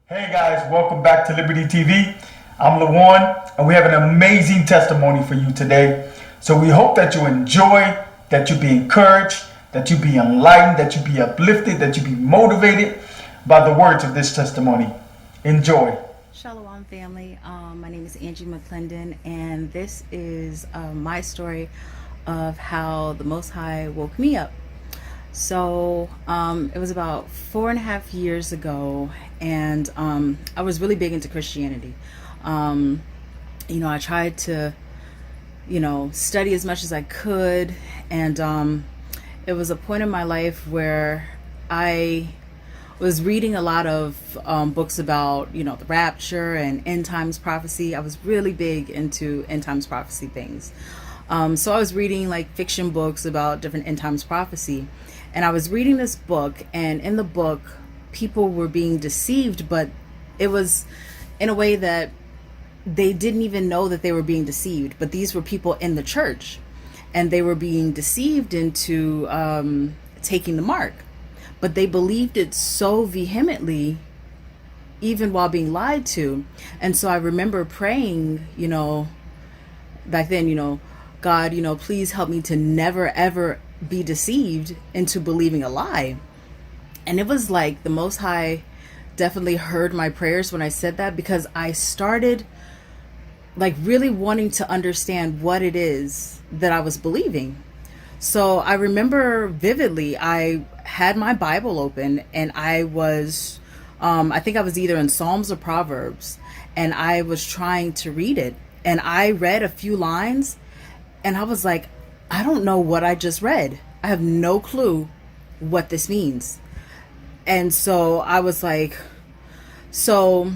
Hey guys, welcome back to Liberty TV. I'm Lawan, and we have an amazing testimony for you today. So we hope that you enjoy, that you be encouraged, that you be enlightened, that you be uplifted, that you be motivated by the words of this testimony. Enjoy. Shalom, family. My name is Angie McClendon, and this is my story of how the Most High woke me up. So it was about 4.5 years ago, and I was really big into Christianity. Um, I tried to, study as much as I could, and it was a point in my life where I was reading a lot of books about, the rapture and end times prophecy. I was really big into end times prophecy things. So I was reading like fiction books about different end times prophecy. And I was reading this book, and in the book, people were being deceived, but it was in a way that they didn't even know that they were being deceived. But these were people in the church, and they were being deceived into taking the mark. But they believed it so vehemently, even while being lied to. And so I remember praying, back then, God, please help me to never ever be deceived into believing a lie. And it was like the Most High definitely heard my prayers when I said that, because I started like really wanting to understand what it is that I was believing. So I remember vividly, I had my Bible open, and I was, I think I was either in Psalms or Proverbs, and I was trying to read it. And I read a few lines, and I was like, I don't know what I just read. I have no clue what this means. And so I was like, so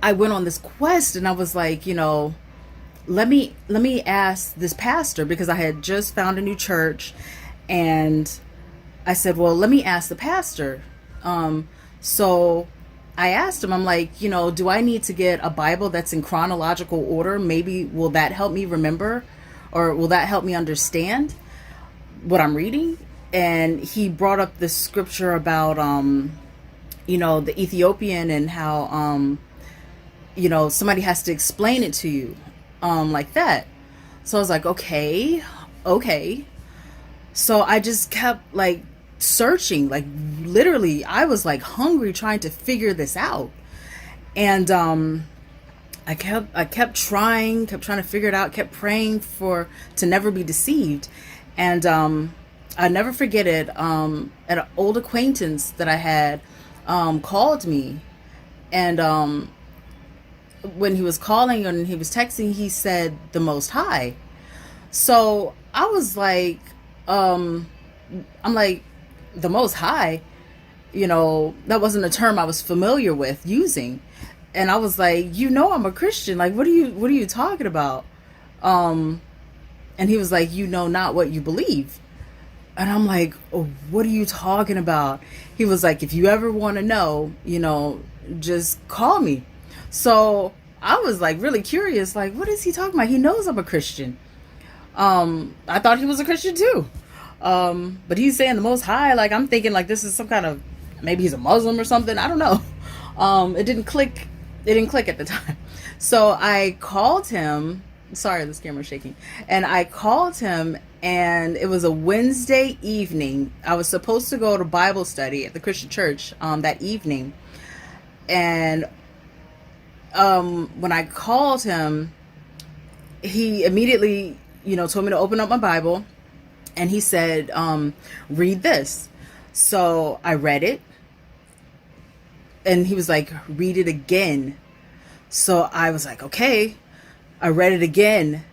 I went on this quest, and I was like, let me ask this pastor, because I had just found a new church, and I said, well, let me ask the pastor. So I asked him, I'm like, do I need to get a Bible that's in chronological order? Maybe will that help me remember, or will that help me understand what I'm reading? And he brought up this scripture about the Ethiopian, and how somebody has to explain it to you, like that. So I was like, okay. So I just kept like searching, like literally, I was like hungry trying to figure this out. And I kept trying to figure it out, kept praying for to never be deceived. And I never forget it. An old acquaintance that I had called me, and when he was calling and he was texting, he said the Most High. So I was like, I'm like, the Most High, that wasn't a term I was familiar with using. And I was like, I'm a Christian. Like, what are you talking about? And he was like, not what you believe. And I'm like, oh, what are you talking about? He was like, if you ever want to know, just call me. So I was like really curious, like, what is he talking about? He knows I'm a Christian. I thought he was a Christian too. But he's saying the Most High, like I'm thinking like this is some kind of, maybe he's a Muslim or something. I don't know. It didn't click. It didn't click at the time. So I called him. Sorry, this camera's shaking. And I called him, and it was a Wednesday evening. I was supposed to go to Bible study at the Christian church that evening. And when I called him, he immediately, told me to open up my Bible, and he said, read this. So I read it, and he was like, read it again. So I was like, okay. I read it again.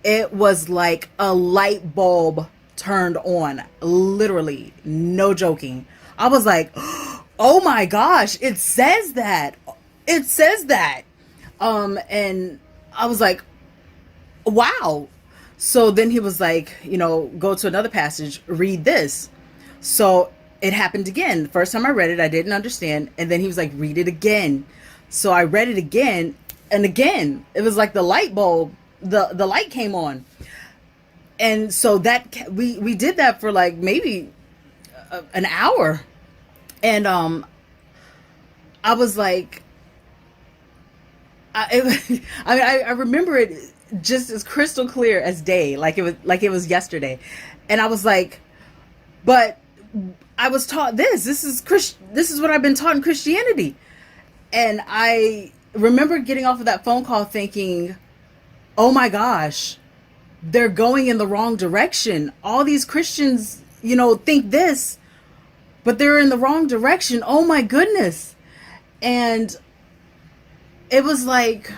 It was like a light bulb turned on, literally, no joking. I was like, oh my gosh, it says that. It says that. And I was like, wow. So then he was like, go to another passage, read this. So it happened again. The first time I read it, I didn't understand. And then he was like, read it again. So I read it again. And again, it was like the light bulb, the light came on. And so that we did that for like maybe an hour. And I was like, I remember it just as crystal clear as day, like it was yesterday, and I was like, but I was taught this. This is what I've been taught in Christianity, and I remember getting off of that phone call thinking, oh my gosh, they're going in the wrong direction. All these Christians, think this, but they're in the wrong direction. Oh my goodness. And it was like,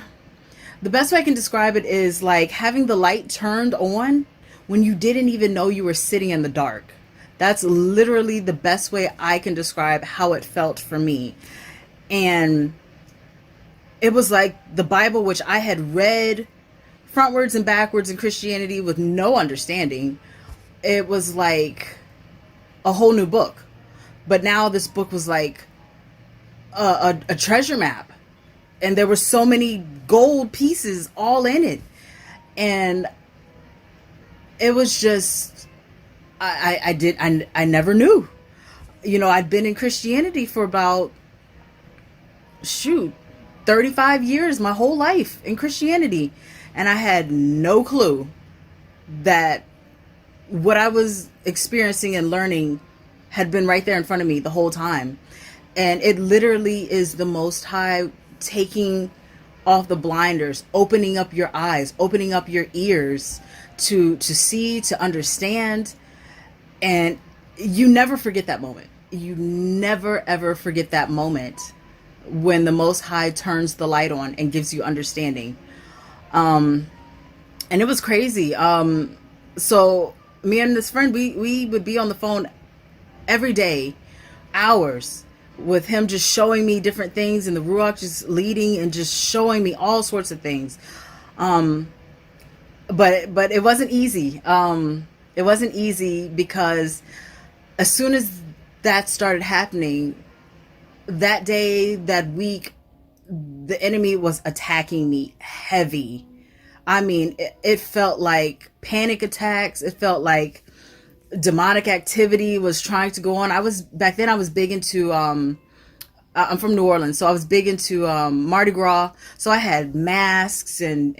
the best way I can describe it is like having the light turned on when you didn't even know you were sitting in the dark. That's literally the best way I can describe how it felt for me. And it was like the Bible, which I had read frontwards and backwards in Christianity with no understanding. It was like a whole new book. But now this book was like a treasure map. And there were so many gold pieces all in it. And it was just, I never knew. I'd been in Christianity for about, 35 years, my whole life in Christianity. And I had no clue that what I was experiencing and learning had been right there in front of me the whole time. And it literally is the Most High taking off the blinders, opening up your eyes, opening up your ears to see, to understand. And you never forget that moment. You never ever forget that moment when the Most High turns the light on and gives you understanding. And it was crazy. So me and this friend, we would be on the phone every day, hours, with him just showing me different things, and the Ruach just leading and just showing me all sorts of things. But it wasn't easy. It wasn't easy because as soon as that started happening, that day, that week, the enemy was attacking me heavy. I mean, it felt like panic attacks. It felt like demonic activity was trying to go on. Back then I was big into, I'm from New Orleans, so I was big into Mardi Gras. So I had masks and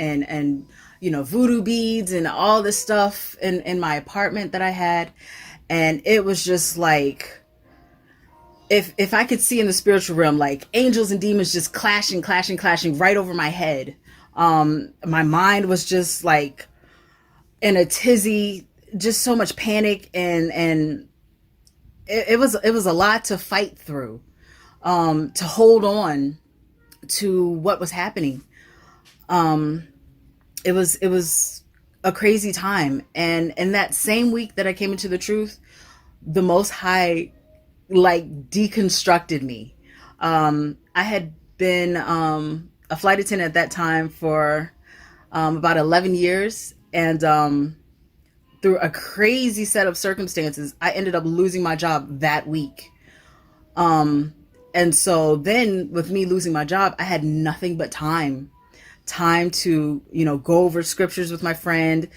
voodoo beads and all this stuff in my apartment that I had. And it was just like, if I could see in the spiritual realm, like angels and demons just clashing right over my head. My mind was just like in a tizzy, just so much panic, and it was a lot to fight through, to hold on to what was happening. It was a crazy time. And in that same week that I came into the truth, the Most High like deconstructed me. I had been a flight attendant at that time for about 11 years. And through a crazy set of circumstances, I ended up losing my job that week. And so then with me losing my job, I had nothing but time to, go over scriptures with my friend.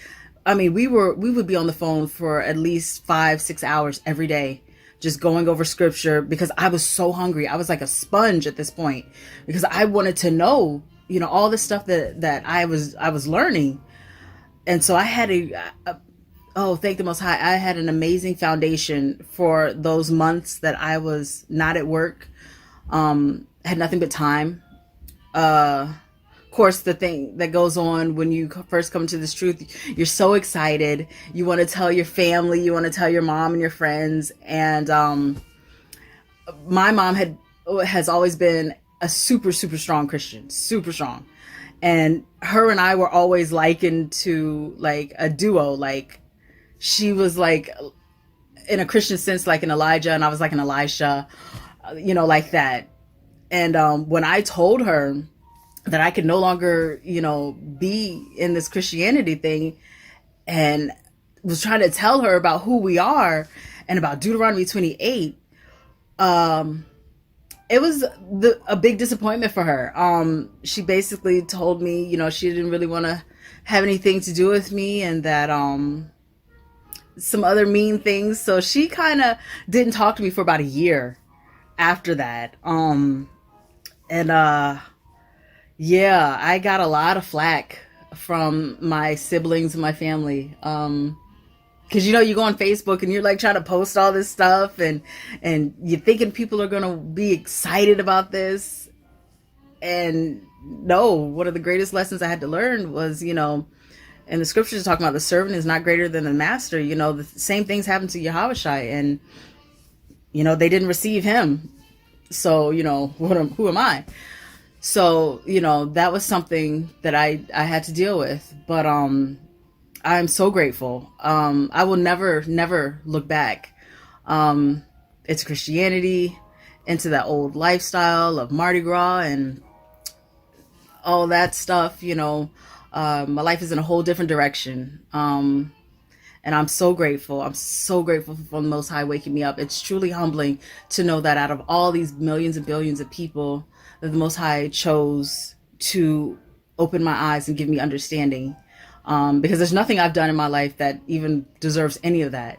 I mean, we would be on the phone for at least 5-6 hours every day, just going over scripture, because I was so hungry. I was like a sponge at this point, because I wanted to know, all the stuff that I was learning. And so I had thank the Most High, I had an amazing foundation for those months that I was not at work. Had nothing but time. Of course, the thing that goes on when you first come to this truth, you're so excited. You want to tell your family, you want to tell your mom and your friends. And my mom has always been a super, super strong Christian, super strong. And her and I were always likened to like a duo. Like she was like, in a Christian sense, like an Elijah, and I was like an Elisha, like that. And when I told her that I could no longer, be in this Christianity thing, and was trying to tell her about who we are and about Deuteronomy 28, it was a big disappointment for her. She basically told me, she didn't really want to have anything to do with me, and that some other mean things. So she kind of didn't talk to me for about a year after that. And yeah, I got a lot of flack from my siblings and my family. Because you go on Facebook and you're like trying to post all this stuff, and you're thinking people are gonna be excited about this. And no, one of the greatest lessons I had to learn was, and the scriptures talking about the servant is not greater than the master. The same things happened to Yahushua, and they didn't receive him. So who am I? So that was something that I had to deal with. But I'm so grateful. I will never look back. It's Christianity, into that old lifestyle of Mardi Gras and all that stuff. My life is in a whole different direction. And I'm so grateful. I'm so grateful for the Most High waking me up. It's truly humbling to know that out of all these millions and billions of people, that the Most High chose to open my eyes and give me understanding. Because there's nothing I've done in my life that even deserves any of that.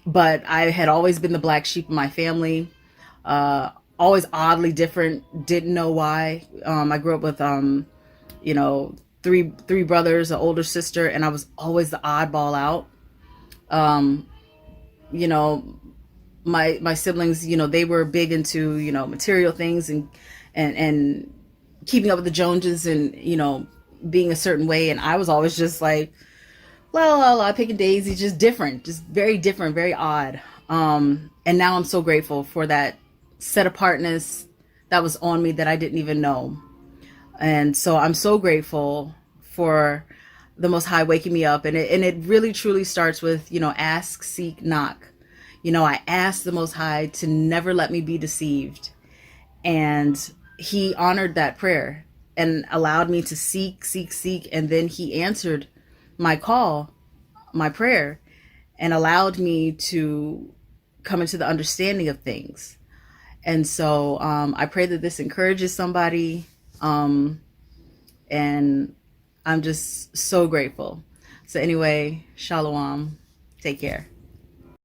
But I had always been the black sheep of my family. Always oddly different. Didn't know why. I grew up with, three brothers, an older sister, and I was always the oddball out. Um, you know, my siblings, they were big into, material things and keeping up with the Joneses and, being a certain way. And I was always just like, la picking daisies, just different, just very different, very odd. And now I'm so grateful for that set apartness that was on me that I didn't even know. And so I'm so grateful for the Most High waking me up. And it really truly starts with, ask, seek, knock. I asked the Most High to never let me be deceived. And he honored that prayer and allowed me to seek, seek, seek. And then he answered my call, my prayer, and allowed me to come into the understanding of things. And so I pray that this encourages somebody. And I'm just so grateful. So anyway, shalom. Take care.